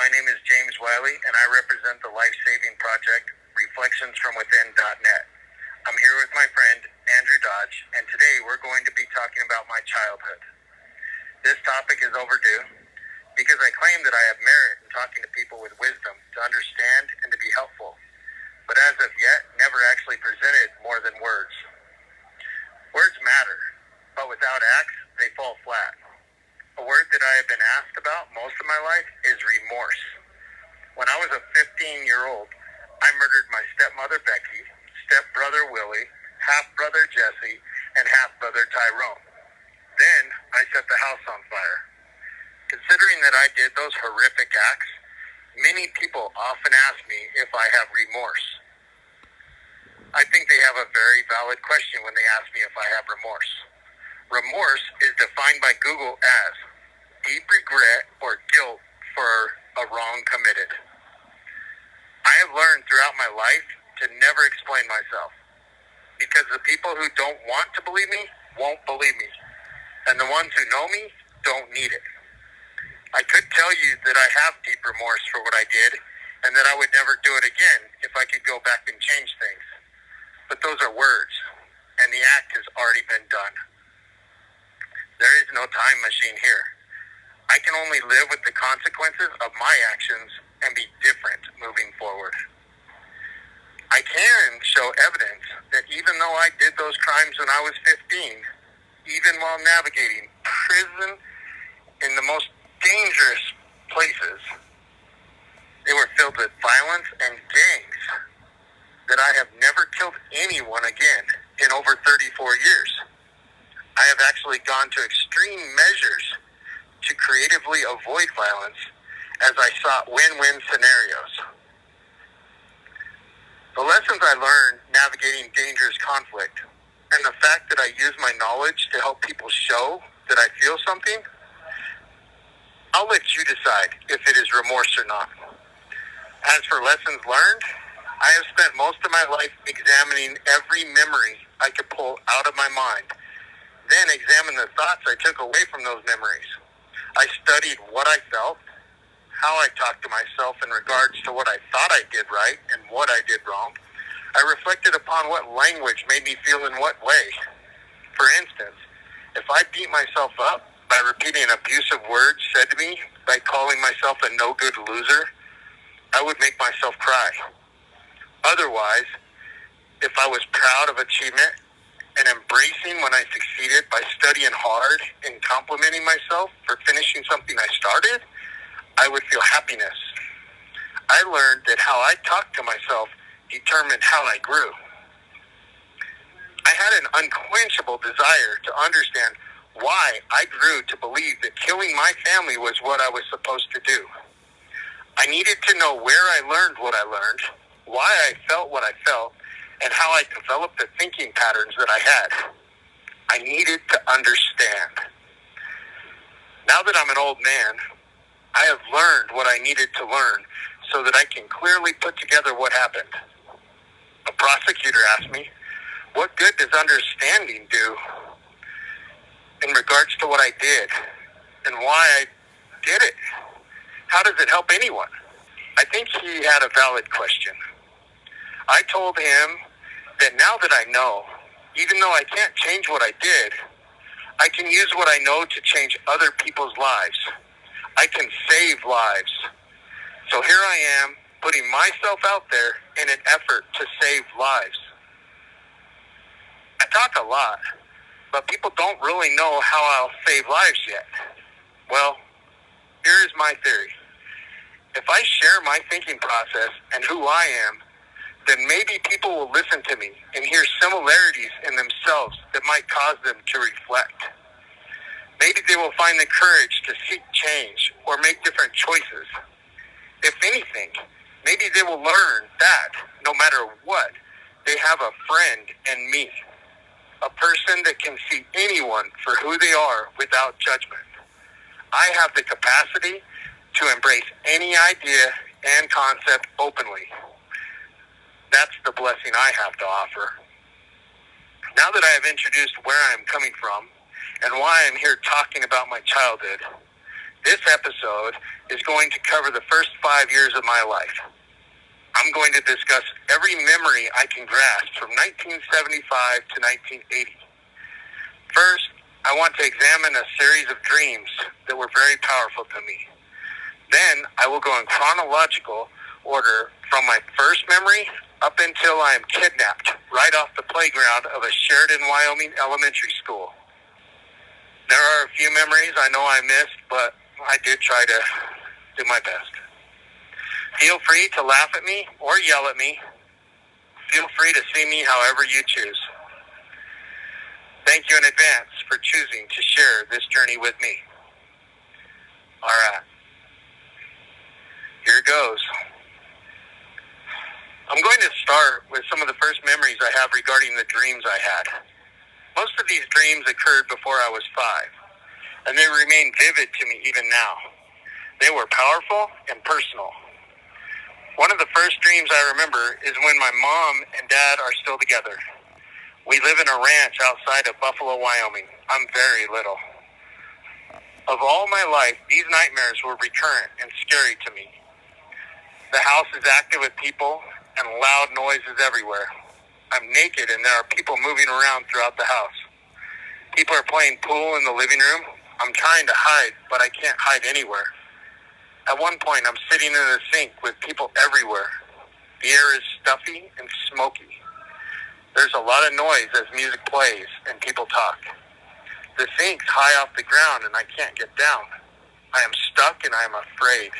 My name is James Wiley, and I represent the life-saving project, ReflectionsFromWithin.net. I'm here with my friend, Andrew Dodge, and today we're going to be talking about my childhood. This topic is overdue because I claim that I have merit in talking to people with wisdom to understand and to be helpful, but as of yet, never actually presented more than words. Words matter, but without acts, they fall flat. A word that I have been asked about most of my life is remorse. When I was a 15-year-old, I murdered my stepmother Becky, stepbrother Wiley, half-brother Jesse, and half-brother Tyrone. Then I set the house on fire. Considering that I did those horrific acts, many people often ask me if I have remorse. I think they have a very valid question when they ask me if I have remorse. Remorse is defined by Google as deep regret or guilt for a wrong committed. I have learned throughout my life to never explain myself because the people who don't want to believe me won't believe me, and the ones who know me don't need it. I could tell you that I have deep remorse for what I did and that I would never do it again if I could go back and change things. But those are words, and the act has already been done. There is no time machine here. I can only live with the consequences of my actions and be different moving forward. I can show evidence that even though I did those crimes when I was 15, even while navigating prison in the most dangerous places, they were filled with violence and gangs, that I have never killed anyone again in over 34 years. I have actually gone to extreme measures to creatively avoid violence as I sought win-win scenarios. The lessons I learned navigating dangerous conflict and the fact that I use my knowledge to help people show that I feel something, I'll let you decide if it is remorse or not. As for lessons learned, I have spent most of my life examining every memory I could pull out of my mind, then examine the thoughts I took away from those memories. I studied what I felt, how I talked to myself in regards to what I thought I did right and what I did wrong. I reflected upon what language made me feel in what way. For instance, if I beat myself up by repeating abusive words said to me, by calling myself a no-good loser, I would make myself cry. Otherwise, if I was proud of achievement and embracing when I succeeded by studying hard and complimenting myself for finishing something I started, I would feel happiness. I learned that how I talked to myself determined how I grew. I had an unquenchable desire to understand why I grew to believe that killing my family was what I was supposed to do. I needed to know where I learned what I learned, why I felt what I felt, and how I developed the thinking patterns that I had. I needed to understand. Now that I'm an old man, I have learned what I needed to learn so that I can clearly put together what happened. A prosecutor asked me, what good does understanding do in regards to what I did and why I did it? How does it help anyone? I think he had a valid question. I told him that now that I know, even though I can't change what I did, I can use what I know to change other people's lives. I can save lives. So here I am, putting myself out there in an effort to save lives. I talk a lot, but people don't really know how I'll save lives yet. Well, here is my theory. If I share my thinking process and who I am, then maybe people will listen to me and hear similarities in themselves that might cause them to reflect. Maybe they will find the courage to seek change or make different choices. If anything, maybe they will learn that, no matter what, they have a friend in me, a person that can see anyone for who they are without judgment. I have the capacity to embrace any idea and concept openly. That's the blessing I have to offer. Now that I have introduced where I am coming from and why I'm here talking about my childhood, This episode is going to cover the first 5 years of my life. I'm going to discuss every memory I can grasp from 1975 to 1980. First, I want to examine a series of dreams that were very powerful to me. Then, I will go in chronological order from my first memory up until I am kidnapped right off the playground of a Sheridan, Wyoming elementary school. There are a few memories I know I missed, but I did try to do my best. Feel free to laugh at me or yell at me. Feel free to see me however you choose. Thank you in advance for choosing to share this journey with me. All right. Here goes. I'm going to start with some of the first memories I have regarding the dreams I had. Most of these dreams occurred before I was 5, and they remain vivid to me even now. They were powerful and personal. One of the first dreams I remember is when my mom and dad are still together. We live in a ranch outside of Buffalo, Wyoming. I'm very little. Of all my life, these nightmares were recurrent and scary to me. The house is active with people and loud noises everywhere. I'm naked and there are people moving around throughout the house. People are playing pool in the living room. I'm trying to hide, but I can't hide anywhere. At one point, I'm sitting in a sink with people everywhere. The air is stuffy and smoky. There's a lot of noise as music plays and people talk. The sink's high off the ground and I can't get down. I am stuck and I am afraid.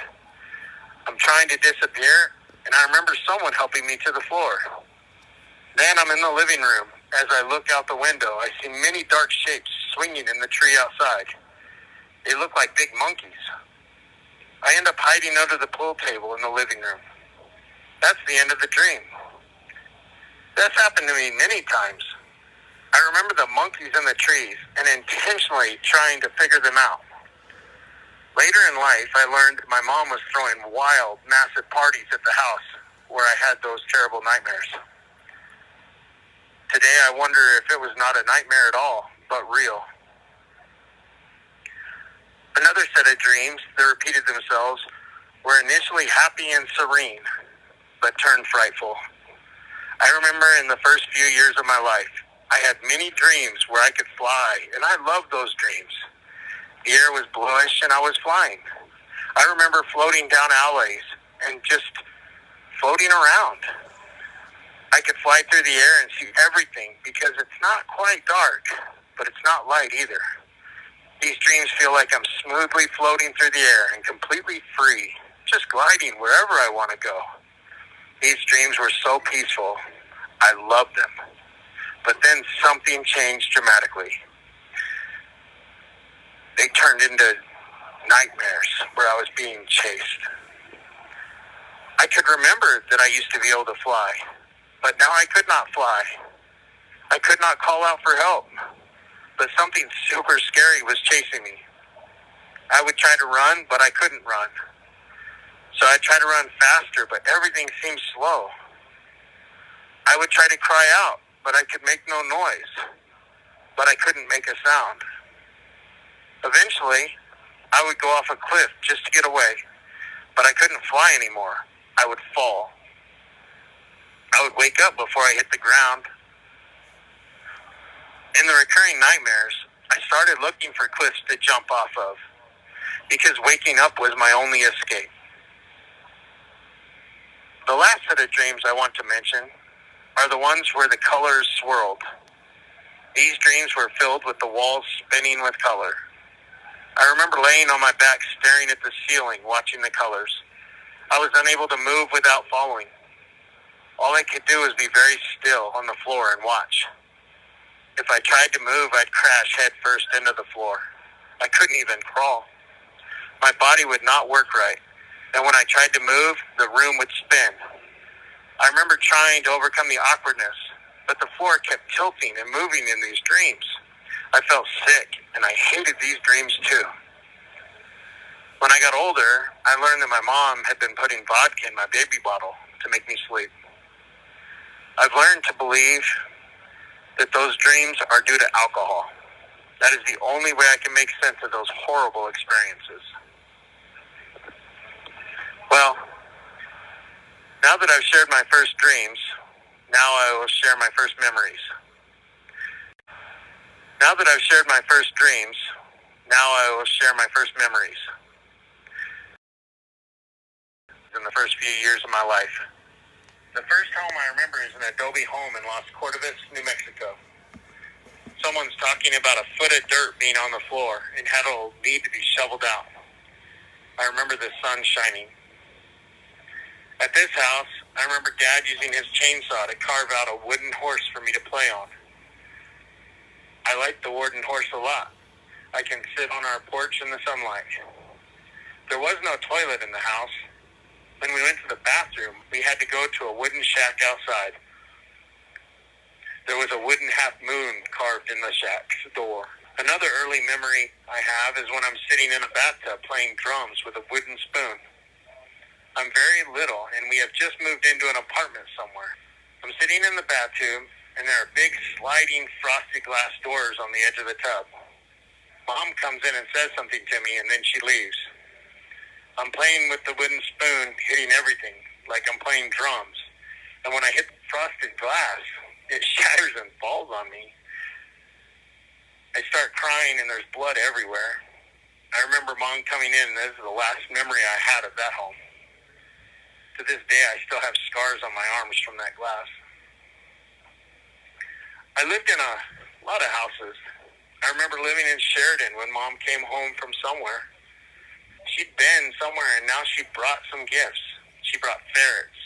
I'm trying to disappear and I remember someone helping me to the floor. Then I'm in the living room. As I look out the window, I see many dark shapes swinging in the tree outside. They look like big monkeys. I end up hiding under the pool table in the living room. That's the end of the dream. That's happened to me many times. I remember the monkeys in the trees and intentionally trying to figure them out. Later in life, I learned my mom was throwing wild, massive parties at the house where I had those terrible nightmares. Today, I wonder if it was not a nightmare at all, but real. Another set of dreams that repeated themselves were initially happy and serene, but turned frightful. I remember in the first few years of my life, I had many dreams where I could fly, and I loved those dreams. The air was bluish, and I was flying. I remember floating down alleys and just floating around. I could fly through the air and see everything because it's not quite dark, but it's not light either. These dreams feel like I'm smoothly floating through the air and completely free, just gliding wherever I want to go. These dreams were so peaceful. I loved them. But then something changed dramatically. They turned into nightmares where I was being chased. I could remember that I used to be able to fly, but now I could not fly. I could not call out for help, but something super scary was chasing me. I would try to run, but I couldn't run. So I tried to run faster, but everything seemed slow. I would try to cry out, but I could make no noise, but I couldn't make a sound. Eventually, I would go off a cliff just to get away, but I couldn't fly anymore. I would fall. I would wake up before I hit the ground. In the recurring nightmares, I started looking for cliffs to jump off of because waking up was my only escape. The last set of dreams I want to mention are the ones where the colors swirled. These dreams were filled with the walls spinning with color. I remember laying on my back staring at the ceiling, watching the colors. I was unable to move without falling. All I could do was be very still on the floor and watch. If I tried to move, I'd crash head first into the floor. I couldn't even crawl. My body would not work right, and when I tried to move, the room would spin. I remember trying to overcome the awkwardness, but the floor kept tilting and moving in these dreams. I felt sick, and I hated these dreams too. When I got older, I learned that my mom had been putting vodka in my baby bottle to make me sleep. I've learned to believe that those dreams are due to alcohol. That is the only way I can make sense of those horrible experiences. Well, now that I've shared my first dreams, now I will share my first memories. Now that I've shared my first dreams, now I will share my first memories. In the first few years of my life. The first home I remember is an adobe home in Las Cordovas, New Mexico. Someone's talking about a foot of dirt being on the floor and how it'll need to be shoveled out. I remember the sun shining. At this house, I remember Dad using his chainsaw to carve out a wooden horse for me to play on. I like the wooden horse a lot. I can sit on our porch in the sunlight. There was no toilet in the house. When we went to the bathroom, we had to go to a wooden shack outside. There was a wooden half moon carved in the shack's door. Another early memory I have is when I'm sitting in a bathtub playing drums with a wooden spoon. I'm very little, and we have just moved into an apartment somewhere. I'm sitting in the bathtub, and there are big sliding frosted glass doors on the edge of the tub. Mom comes in and says something to me, and then she leaves. I'm playing with the wooden spoon, hitting everything, like I'm playing drums. And when I hit the frosted glass, it shatters and falls on me. I start crying, and there's blood everywhere. I remember Mom coming in, and this is the last memory I had of that home. To this day, I still have scars on my arms from that glass. I lived in a lot of houses. I remember living in Sheridan when Mom came home from somewhere. She'd been somewhere, and now she brought some gifts. She brought ferrets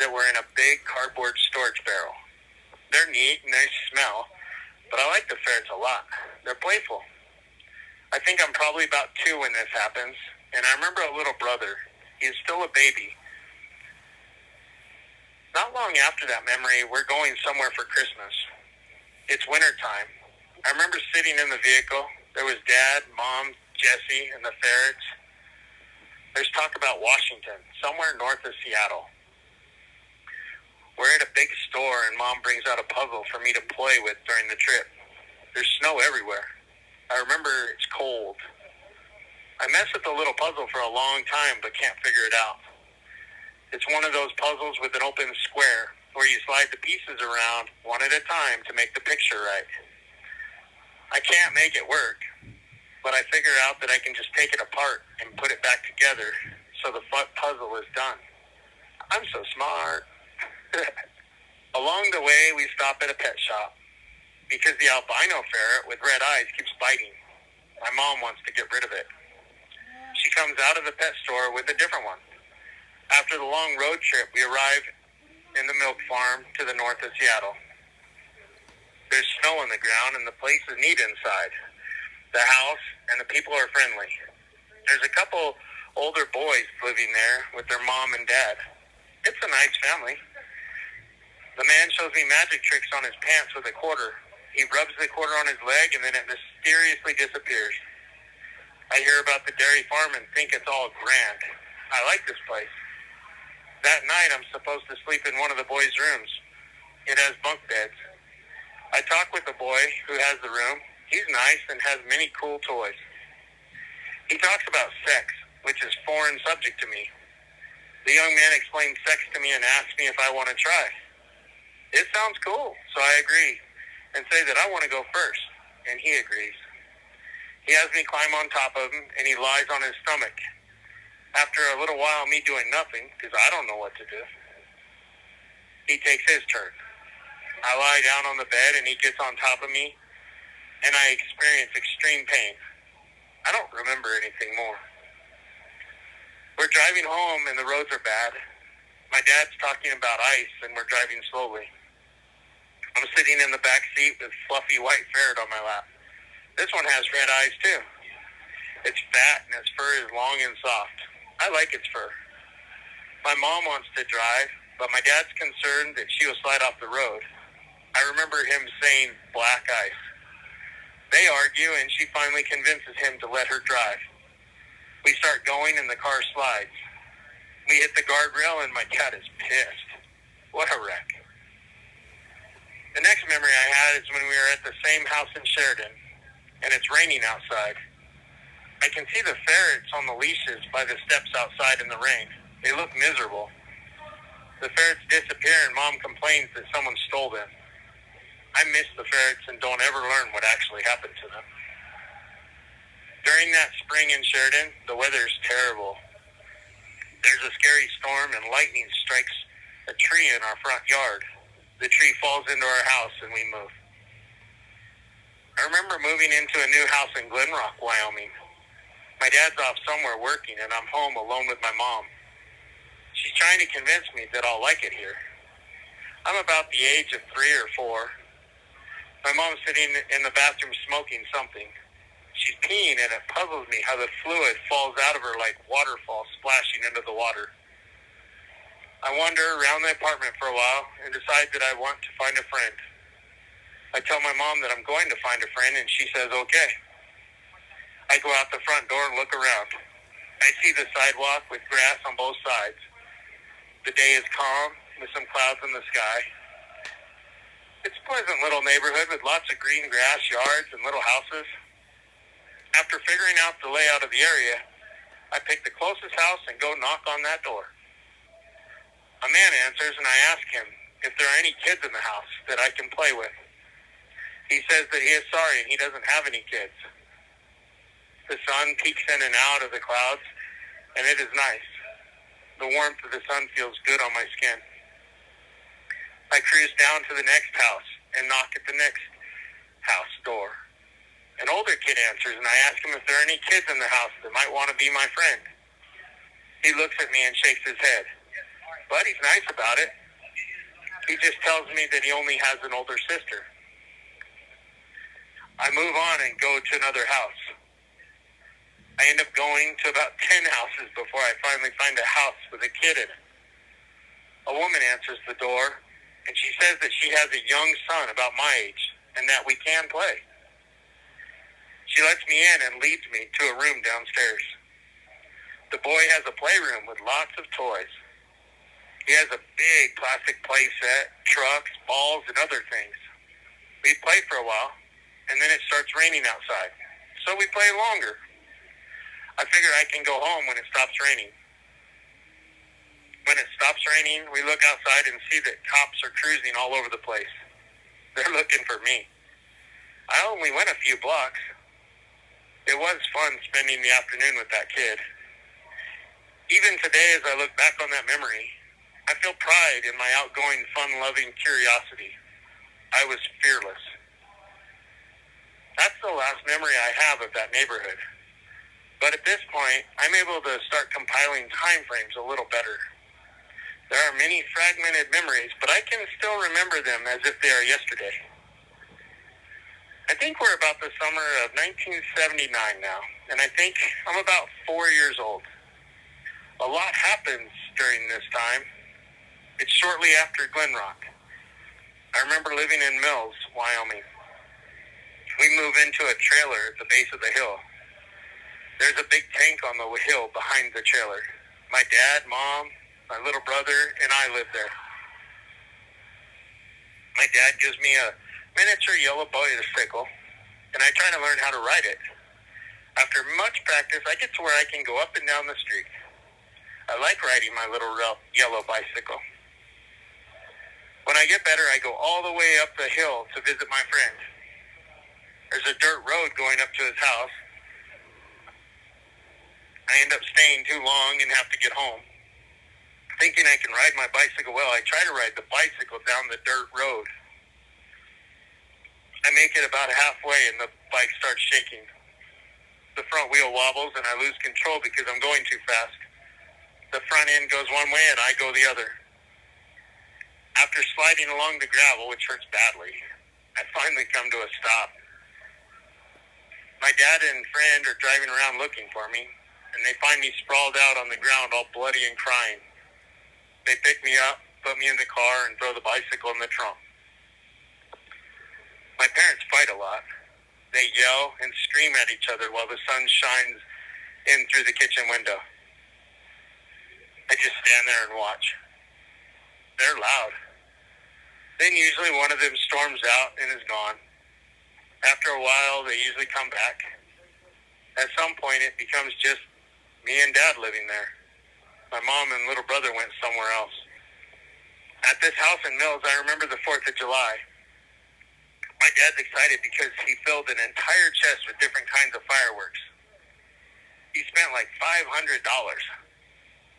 that were in a big cardboard storage barrel. They're neat and they smell, but I like the ferrets a lot. They're playful. I think I'm probably about 2 when this happens, and I remember a little brother. He is still a baby. Not long after that memory, we're going somewhere for Christmas. It's winter time. I remember sitting in the vehicle. There was Dad, Mom, Jesse, and the ferrets. There's talk about Washington, somewhere north of Seattle. We're at a big store, and Mom brings out a puzzle for me to play with during the trip. There's snow everywhere. I remember it's cold. I mess with the little puzzle for a long time, but can't figure it out. It's one of those puzzles with an open square where you slide the pieces around one at a time to make the picture right. I can't make it work, but I figure out that I can just take it apart and put it back together so the puzzle is done. I'm so smart. Along the way, we stop at a pet shop because the albino ferret with red eyes keeps biting. My mom wants to get rid of it. She comes out of the pet store with a different one. After the long road trip, we arrive in the milk farm to the north of Seattle. There's snow on the ground, and the place is neat inside. The house and the people are friendly. There's a couple older boys living there with their mom and dad. It's a nice family. The man shows me magic tricks on his pants with a quarter. He rubs the quarter on his leg, and then it mysteriously disappears. I hear about the dairy farm and think it's all grand. I like this place. That night, I'm supposed to sleep in one of the boys' rooms. It has bunk beds. I talk with the boy who has the room. He's nice and has many cool toys. He talks about sex, which is foreign subject to me. The young man explains sex to me and asks me if I want to try. It sounds cool, so I agree and say that I want to go first, and he agrees. He has me climb on top of him, and he lies on his stomach. After a little while, me doing nothing, because I don't know what to do, he takes his turn. I lie down on the bed, and he gets on top of me, and I experience extreme pain. I don't remember anything more. We're driving home, and the roads are bad. My dad's talking about ice, and we're driving slowly. I'm sitting in the back seat with fluffy white ferret on my lap. This one has red eyes, too. It's fat, and its fur is long and soft. I like its fur. My mom wants to drive, but my dad's concerned that she will slide off the road. I remember him saying black ice. They argue, and she finally convinces him to let her drive. We start going, and the car slides. We hit the guardrail, and my dad is pissed. What a wreck. The next memory I had is when we were at the same house in Sheridan, and it's raining outside. I can see the ferrets on the leashes by the steps outside in the rain. They look miserable. The ferrets disappear and Mom complains that someone stole them. I miss the ferrets and don't ever learn what actually happened to them. During that spring in Sheridan, the weather's terrible. There's a scary storm and lightning strikes a tree in our front yard. The tree falls into our house and we move. I remember moving into a new house in Glenrock, Wyoming. My dad's off somewhere working and I'm home alone with my mom. She's trying to convince me that I'll like it here. I'm about the age of 3 or 4. My mom's sitting in the bathroom smoking something. She's peeing and it puzzles me how the fluid falls out of her like waterfall splashing into the water. I wander around the apartment for a while and decide that I want to find a friend. I tell my mom that I'm going to find a friend and she says okay. I go out the front door and look around. I see the sidewalk with grass on both sides. The day is calm with some clouds in the sky. It's a pleasant little neighborhood with lots of green grass, yards, and little houses. After figuring out the layout of the area, I pick the closest house and go knock on that door. A man answers and I ask him if there are any kids in the house that I can play with. He says that he is sorry and he doesn't have any kids. The sun peeks in and out of the clouds and it is nice. The warmth of the sun feels good on my skin. I cruise down to the next house and knock at the next house door. An older kid answers and I ask him if there are any kids in the house that might want to be my friend. He looks at me and shakes his head. But he's nice about it. He just tells me that he only has an older sister. I move on and go to another house. I end up going to about 10 houses before I finally find a house with a kid in it. A woman answers the door, and she says that she has a young son about my age, and that we can play. She lets me in and leads me to a room downstairs. The boy has a playroom with lots of toys. He has a big plastic play set, trucks, balls, and other things. We play for a while, and then it starts raining outside, so we play longer. I figure I can go home when it stops raining. When it stops raining, we look outside and see that cops are cruising all over the place. They're looking for me. I only went a few blocks. It was fun spending the afternoon with that kid. Even today, as I look back on that memory, I feel pride in my outgoing, fun-loving curiosity. I was fearless. That's the last memory I have of that neighborhood. But at this point, I'm able to start compiling time frames a little better. There are many fragmented memories, but I can still remember them as if they are yesterday. I think we're about the summer of 1979 now, and I think I'm about 4 years old. A lot happens during this time. It's shortly after Glenrock. I remember living in Mills, Wyoming. We move into a trailer at the base of the hill. There's a big tank on the hill behind the trailer. My dad, mom, my little brother, and I live there. My dad gives me a miniature yellow bicycle, and I try to learn how to ride it. After much practice, I get to where I can go up and down the street. I like riding my little yellow bicycle. When I get better, I go all the way up the hill to visit my friend. There's a dirt road going up to his house. I end up staying too long and have to get home. Thinking I can ride my bicycle well, I try to ride the bicycle down the dirt road. I make it about halfway and the bike starts shaking. The front wheel wobbles and I lose control because I'm going too fast. The front end goes one way and I go the other. After sliding along the gravel, which hurts badly, I finally come to a stop. My dad and friend are driving around looking for me, and they find me sprawled out on the ground all bloody and crying. They pick me up, put me in the car, and throw the bicycle in the trunk. My parents fight a lot. They yell and scream at each other while the sun shines in through the kitchen window. I just stand there and watch. They're loud. Then usually one of them storms out and is gone. After a while, they usually come back. At some point, it becomes just me and Dad living there. My mom and little brother went somewhere else. At this house in Mills, I remember the 4th of July. My dad's excited because he filled an entire chest with different kinds of fireworks. He spent like $500.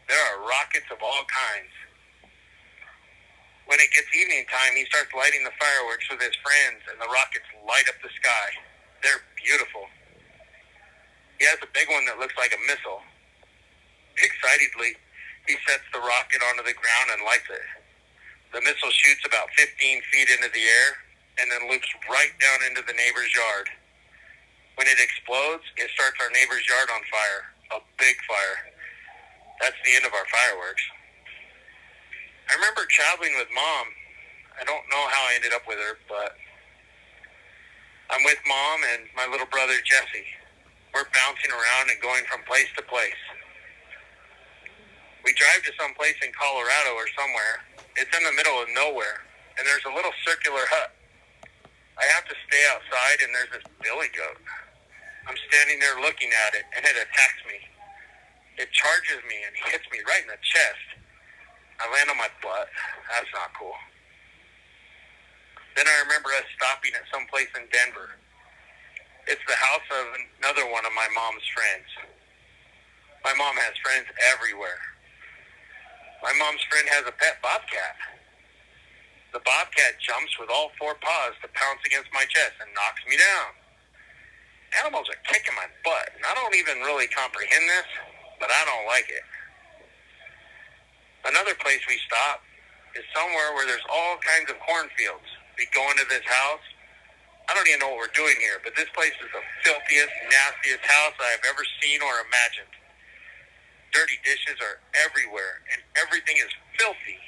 There are rockets of all kinds. When it gets evening time, he starts lighting the fireworks with his friends, and the rockets light up the sky. They're beautiful. He has a big one that looks like a missile. Excitedly, he sets the rocket onto the ground and lights it. The missile shoots about 15 feet into the air and then loops right down into the neighbor's yard. When it explodes, it starts our neighbor's yard on fire, a big fire. That's the end of our fireworks. I remember traveling with Mom. I don't know how I ended up with her, but I'm with Mom and my little brother, Jesse. We're bouncing around and going from place to place. We drive to some place in Colorado or somewhere. It's in the middle of nowhere, and there's a little circular hut. I have to stay outside, and there's this billy goat. I'm standing there looking at it, and it attacks me. It charges me and hits me right in the chest. I land on my butt. That's not cool. Then I remember us stopping at some place in Denver. It's the house of another one of my mom's friends. My mom has friends everywhere. My mom's friend has a pet bobcat. The bobcat jumps with all 4 paws to pounce against my chest and knocks me down. Animals are kicking my butt, and I don't even really comprehend this, but I don't like it. Another place we stop is somewhere where there's all kinds of cornfields. We go into this house. I don't even know what we're doing here, but this place is the filthiest, nastiest house I've ever seen or imagined. Dirty dishes are everywhere, and everything is filthy.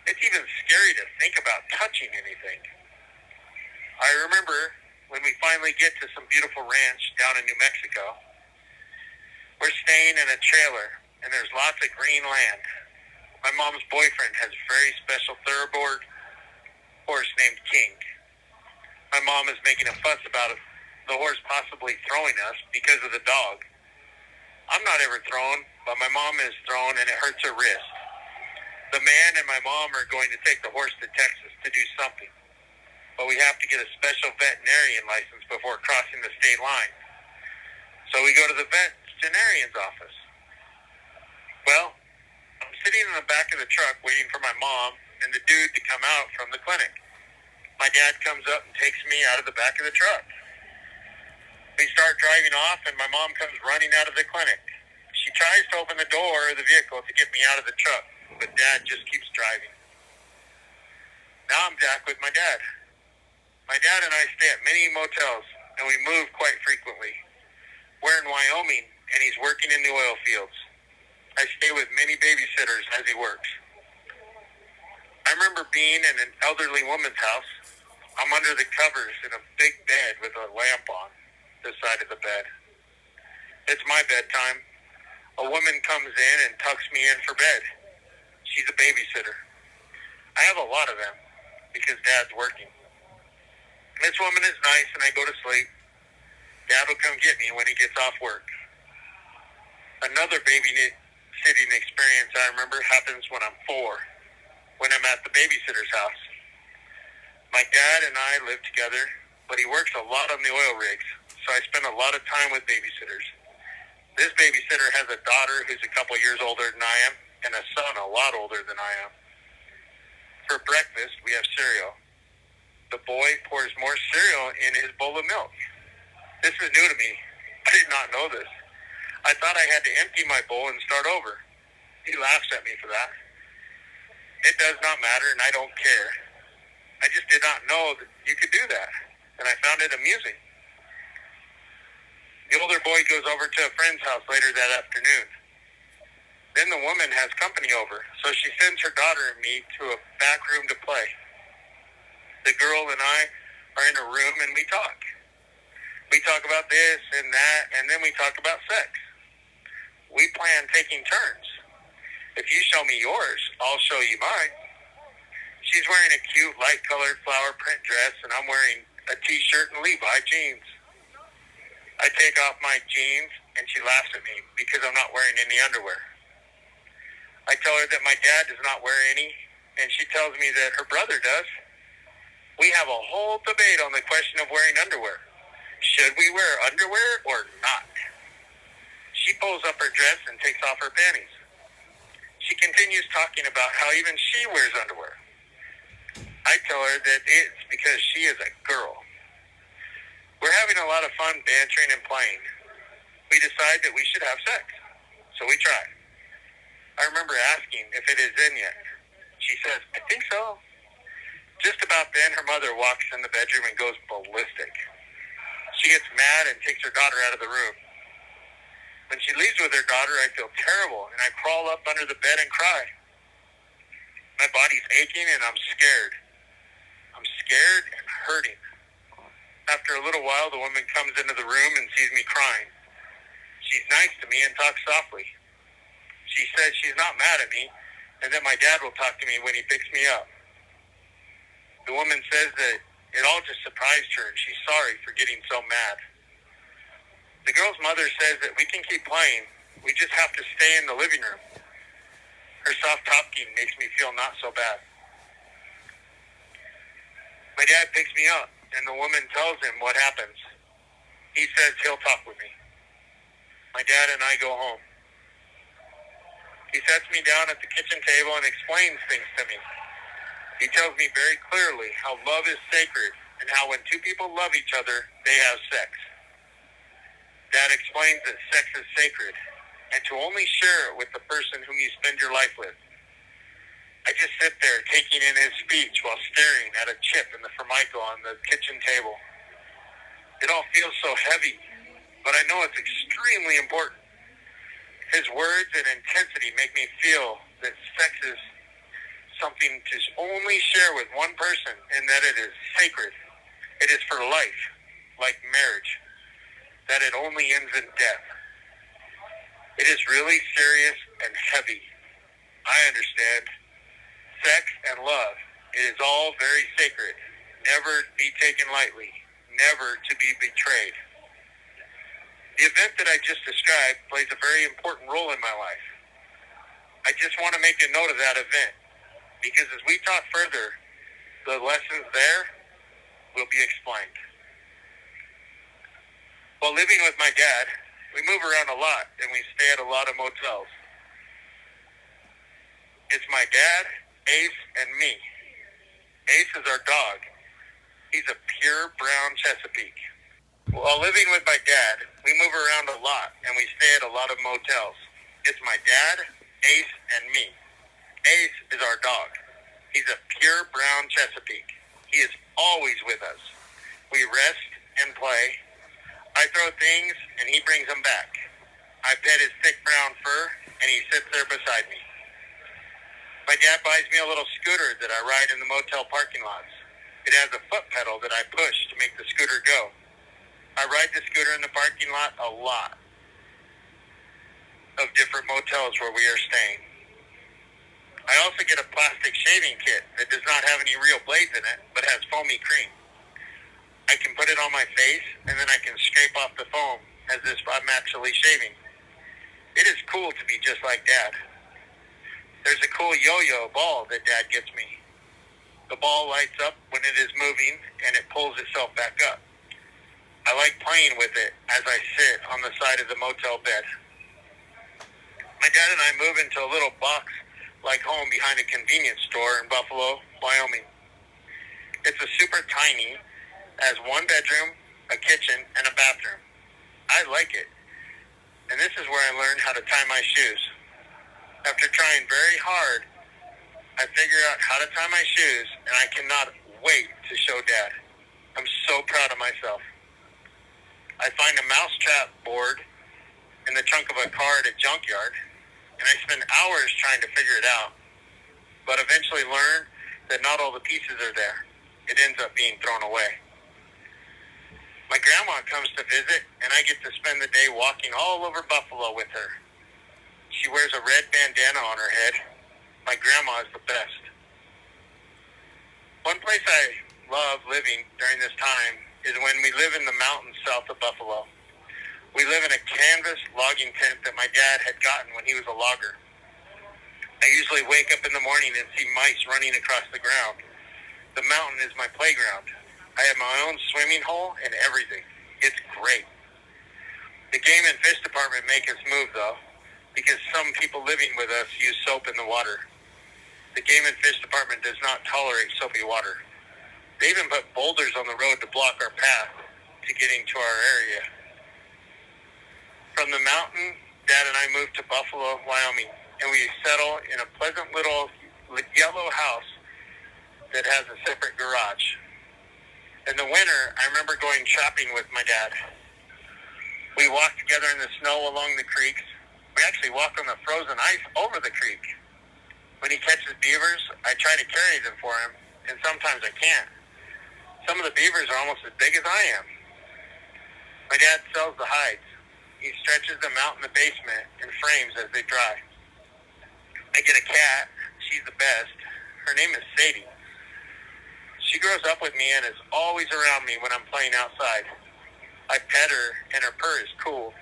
It's even scary to think about touching anything. I remember when we finally get to some beautiful ranch down in New Mexico. We're staying in a trailer, and there's lots of green land. My mom's boyfriend has a very special thoroughbred horse named King. My mom is making a fuss about the horse possibly throwing us because of the dog. I'm not ever thrown, but my mom is thrown, and it hurts her wrist. The man and my mom are going to take the horse to Texas to do something, but we have to get a special veterinarian license before crossing the state line. So we go to the veterinarian's office. Well, I'm sitting in the back of the truck waiting for my mom and the dude to come out from the clinic. My dad comes up and takes me out of the back of the truck. We start driving off, and my mom comes running out of the clinic. She tries to open the door of the vehicle to get me out of the truck, but Dad just keeps driving. Now I'm back with my dad. My dad and I stay at many motels, and we move quite frequently. We're in Wyoming, and he's working in the oil fields. I stay with many babysitters as he works. I remember being in an elderly woman's house. I'm under the covers in a big bed with a lamp on the side of the bed. It's my bedtime. A woman comes in and tucks me in for bed. She's a babysitter. I have a lot of them because Dad's working. This woman is nice, and I go to sleep. Dad will come get me when he gets off work. Another babysitting experience I remember happens when I'm 4, when I'm at the babysitter's house. My dad and I live together, but he works a lot on the oil rigs, so I spend a lot of time with babysitters. This babysitter has a daughter who's a couple years older than I am, and a son a lot older than I am. For breakfast, we have cereal. The boy pours more cereal in his bowl of milk. This is new to me. I did not know this. I thought I had to empty my bowl and start over. He laughs at me for that. It does not matter, and I don't care. I just did not know that you could do that, and I found it amusing. The older boy goes over to a friend's house later that afternoon. Then the woman has company over, so she sends her daughter and me to a back room to play. The girl and I are in a room, and we talk. We talk about this and that, and then we talk about sex. We plan taking turns. If you show me yours, I'll show you mine. She's wearing a cute light-colored flower print dress, and I'm wearing a T-shirt and Levi jeans. I take off my jeans, and she laughs at me because I'm not wearing any underwear. I tell her that my dad does not wear any, and she tells me that her brother does. We have a whole debate on the question of wearing underwear. Should we wear underwear or not? She pulls up her dress and takes off her panties. She continues talking about how even she wears underwear. I tell her that it's because she is a girl. We're having a lot of fun bantering and playing. We decide that we should have sex, so we try. I remember asking if it is in yet. She says, I think so. Just about then, her mother walks in the bedroom and goes ballistic. She gets mad and takes her daughter out of the room. When she leaves with her daughter, I feel terrible, and I crawl up under the bed and cry. My body's aching, and I'm scared. I'm scared and hurting. After a little while, the woman comes into the room and sees me crying. She's nice to me and talks softly. She says she's not mad at me, and that my dad will talk to me when he picks me up. The woman says that it all just surprised her, and she's sorry for getting so mad. The girl's mother says that we can keep playing. We just have to stay in the living room. Her soft talking makes me feel not so bad. My dad picks me up, and the woman tells him what happens. He says he'll talk with me. My dad and I go home. He sets me down at the kitchen table and explains things to me. He tells me very clearly how love is sacred and how when two people love each other, they have sex. Dad explains that sex is sacred and to only share it with the person whom you spend your life with. I just sit there taking in his speech while staring at a chip in the Formica on the kitchen table. It all feels so heavy, but I know it's extremely important. His words and intensity make me feel that sex is something to only share with one person and that it is sacred. It is for life, like marriage, that it only ends in death. It is really serious and heavy. I understand. Sex and love, it is all very sacred, never be taken lightly, never to be betrayed. The event that I just described plays a very important role in my life. I just want to make a note of that event, because as we talk further, the lessons there will be explained. While living with my dad, we move around a lot and we stay at a lot of motels. It's my dad, Ace, and me. Ace is our dog. He's a pure brown Chesapeake. While living with my dad, we move around a lot and we stay at a lot of motels. It's my dad, Ace, and me. Ace is our dog. He's a pure brown Chesapeake. He is always with us. We rest and play. I throw things and he brings them back. I pet his thick brown fur and he sits there beside me. My dad buys me a little scooter that I ride in the motel parking lots. It has a foot pedal that I push to make the scooter go. I ride the scooter in the parking lot a lot of different motels where we are staying. I also get a plastic shaving kit that does not have any real blades in it, but has foamy cream. I can put it on my face, and then I can scrape off the foam as if I'm actually shaving. It is cool to be just like Dad. There's a cool yo-yo ball that Dad gets me. The ball lights up when it is moving, and it pulls itself back up. I like playing with it as I sit on the side of the motel bed. My dad and I move into a little box-like home behind a convenience store in Buffalo, Wyoming. It's a super tiny, has one bedroom, a kitchen, and a bathroom. I like it. And this is where I learned how to tie my shoes. After trying very hard, I figured out how to tie my shoes, and I cannot wait to show Dad. I'm so proud of myself. I find a mousetrap board in the trunk of a car at a junkyard, and I spend hours trying to figure it out, but eventually learn that not all the pieces are there. It ends up being thrown away. My grandma comes to visit, and I get to spend the day walking all over Buffalo with her. She wears a red bandana on her head. My grandma is the best. One place I love living during this time is when we live in the mountains south of Buffalo. We live in a canvas logging tent that my dad had gotten when he was a logger. I usually wake up in the morning and see mice running across the ground. The mountain is my playground. I have my own swimming hole and everything. It's great. The game and fish department make us move, though, because some people living with us use soap in the water. The game and fish department does not tolerate soapy water. They even put boulders on the road to block our path to getting to our area. From the mountain, Dad and I moved to Buffalo, Wyoming, and we settle in a pleasant little yellow house that has a separate garage. In the winter, I remember going shopping with my dad. We walked together in the snow along the creeks. We actually walked on the frozen ice over the creek. When he catches beavers, I try to carry them for him, and sometimes I can't. Some of the beavers are almost as big as I am. My dad sells the hides. He stretches them out in the basement in frames as they dry. I get a cat. She's the best. Her name is Sadie. She grows up with me and is always around me when I'm playing outside. I pet her, and her purr is cool.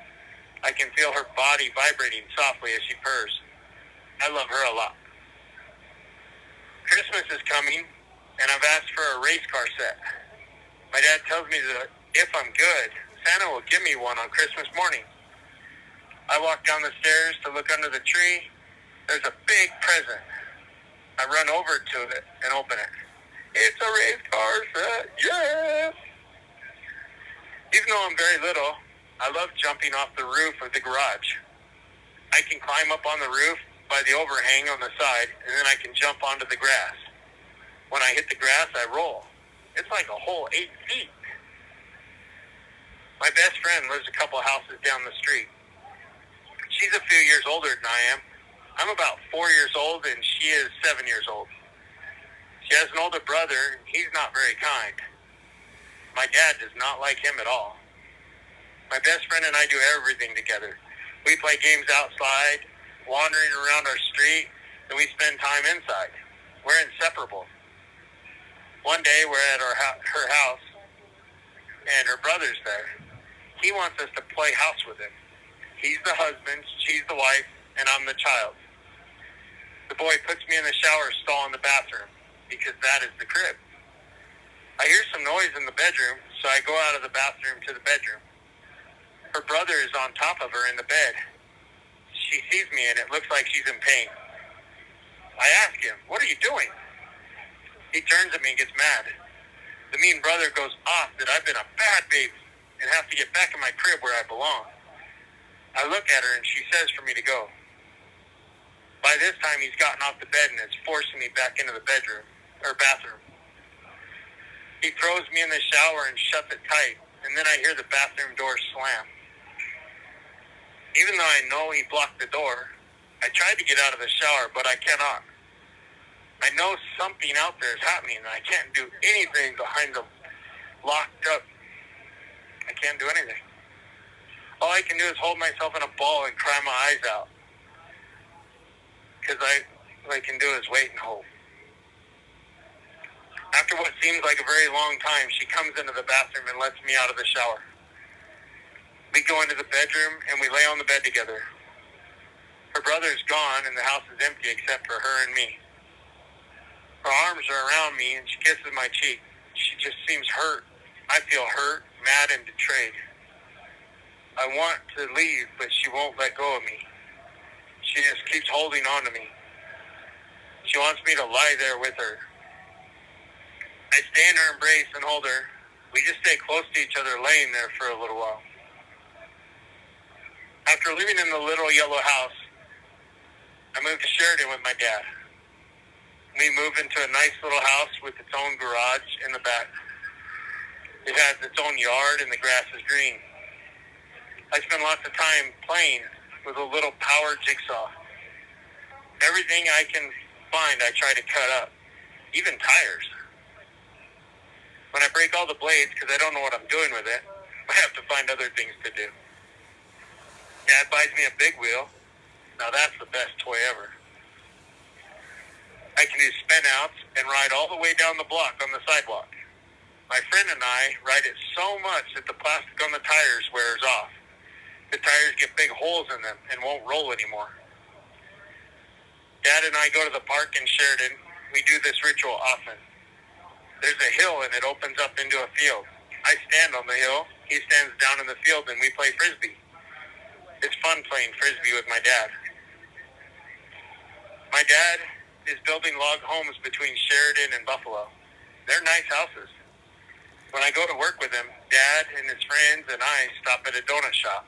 I can feel her body vibrating softly as she purrs. I love her a lot. Christmas is coming, and I've asked for a race car set. My dad tells me that if I'm good, Santa will give me one on Christmas morning. I walk down the stairs to look under the tree. There's a big present. I run over to it and open it. It's a race car set, yes! Even though I'm very little, I love jumping off the roof of the garage. I can climb up on the roof by the overhang on the side, and then I can jump onto the grass. When I hit the grass, I roll. It's like a whole 8 feet. My best friend lives a couple houses down the street. She's a few years older than I am. I'm about 4 years old, and she is 7 years old. She has an older brother, and he's not very kind. My dad does not like him at all. My best friend and I do everything together. We play games outside, wandering around our street, and we spend time inside. We're inseparable. One day we're at her house, and her brother's there. He wants us to play house with him. He's the husband, she's the wife, and I'm the child. The boy puts me in the shower stall in the bathroom, because that is the crib. I hear some noise in the bedroom, so I go out of the bathroom to the bedroom. Her brother is on top of her in the bed. She sees me, and it looks like she's in pain. I ask him, "What are you doing?" He turns at me and gets mad. The mean brother goes off that I've been a bad baby and have to get back in my crib where I belong. I look at her, and she says for me to go. By this time, he's gotten off the bed and is forcing me back into the bathroom. He throws me in the shower and shuts it tight, and then I hear the bathroom door slam. Even though I know he blocked the door, I tried to get out of the shower, but I cannot. I know something out there is happening, and I can't do anything behind the locked up. I can't do anything. All I can do is hold myself in a ball and cry my eyes out. Because all I can do is wait and hope. After what seems like a very long time, she comes into the bathroom and lets me out of the shower. We go into the bedroom, and we lay on the bed together. Her brother's gone, and the house is empty except for her and me. Her arms are around me, and she kisses my cheek. She just seems hurt. I feel hurt, mad, and betrayed. I want to leave, but she won't let go of me. She just keeps holding on to me. She wants me to lie there with her. I stay in her embrace and hold her. We just stay close to each other, laying there for a little while. After living in the little yellow house, I moved to Sheridan with my dad. We moved into a nice little house with its own garage in the back. It has its own yard, and the grass is green. I spend lots of time playing with a little power jigsaw. Everything I can find, I try to cut up, even tires. When I break all the blades, because I don't know what I'm doing with it, I have to find other things to do. Dad buys me a big wheel. Now that's the best toy ever. I can do spin outs and ride all the way down the block on the sidewalk. My friend and I ride it so much that the plastic on the tires wears off. The tires get big holes in them and won't roll anymore. Dad and I go to the park in Sheridan. We do this ritual often. There's a hill and it opens up into a field. I stand on the hill, he stands down in the field, and we play Frisbee. It's fun playing Frisbee with my dad. My dad is building log homes between Sheridan and Buffalo. They're nice houses. When I go to work with him, Dad and his friends and I stop at a donut shop.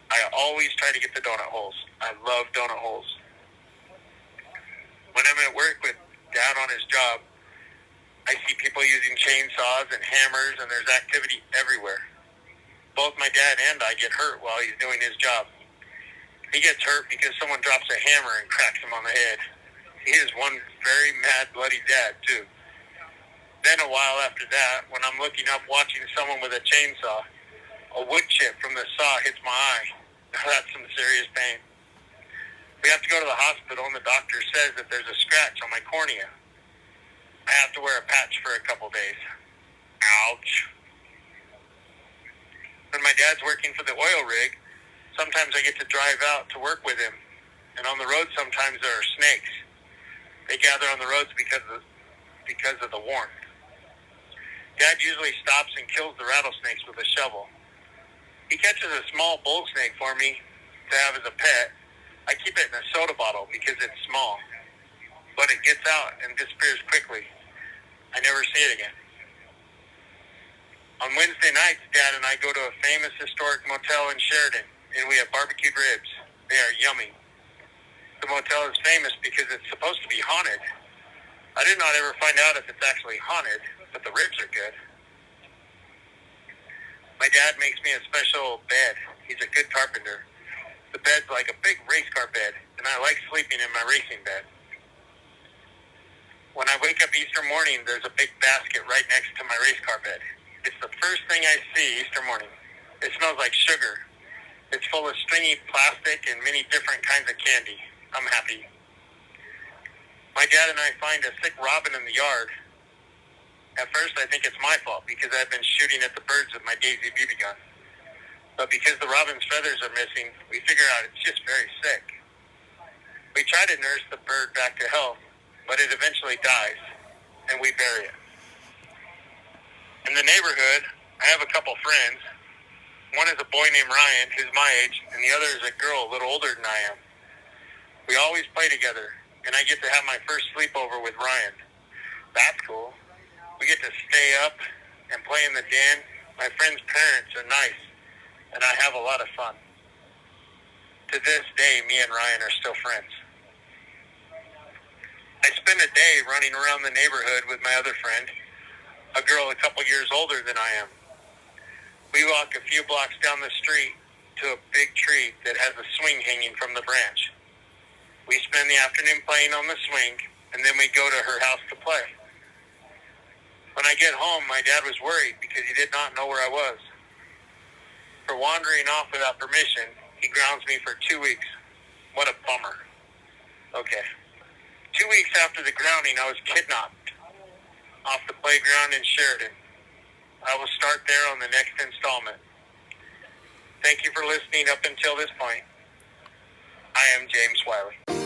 I always try to get the donut holes. I love donut holes. When I'm at work with Dad on his job, I see people using chainsaws and hammers, and there's activity everywhere. Both my dad and I get hurt while he's doing his job. He gets hurt because someone drops a hammer and cracks him on the head. He is one very mad, bloody dad, too. Then a while after that, when I'm looking up watching someone with a chainsaw, a wood chip from the saw hits my eye. That's some serious pain. We have to go to the hospital, and the doctor says that there's a scratch on my cornea. I have to wear a patch for a couple days. Ouch. When my dad's working for the oil rig, sometimes I get to drive out to work with him. And on the road sometimes there are snakes. They gather on the roads because of the warmth. Dad usually stops and kills the rattlesnakes with a shovel. He catches a small bull snake for me to have as a pet. I keep it in a soda bottle because it's small. But it gets out and disappears quickly. I never see it again. On Wednesday nights, Dad and I go to a famous historic motel in Sheridan, and we have barbecued ribs. They are yummy. The motel is famous because it's supposed to be haunted. I did not ever find out if it's actually haunted, but the ribs are good. My dad makes me a special bed. He's a good carpenter. The bed's like a big race car bed, and I like sleeping in my racing bed. When I wake up Easter morning, there's a big basket right next to my race car bed. It's the first thing I see Easter morning. It smells like sugar. It's full of stringy plastic and many different kinds of candy. I'm happy. My dad and I find a sick robin in the yard. At first, I think it's my fault because I've been shooting at the birds with my Daisy BB gun. But because the robin's feathers are missing, we figure out it's just very sick. We try to nurse the bird back to health, but it eventually dies, and we bury it. In the neighborhood, I have a couple friends. One is a boy named Ryan, who's my age, and the other is a girl a little older than I am. We always play together, and I get to have my first sleepover with Ryan. That's cool. We get to stay up and play in the den. My friends' parents are nice, and I have a lot of fun. To this day, me and Ryan are still friends. I spend a day running around the neighborhood with my other friend, a girl a couple years older than I am. We walk a few blocks down the street to a big tree that has a swing hanging from the branch. We spend the afternoon playing on the swing, and then we go to her house to play. When I get home, my dad was worried because he did not know where I was. For wandering off without permission, he grounds me for 2 weeks. What a bummer. Okay. 2 weeks after the grounding, I was kidnapped off the playground in Sheridan. I will start there on the next installment. Thank you for listening up until this point. I am James Wiley.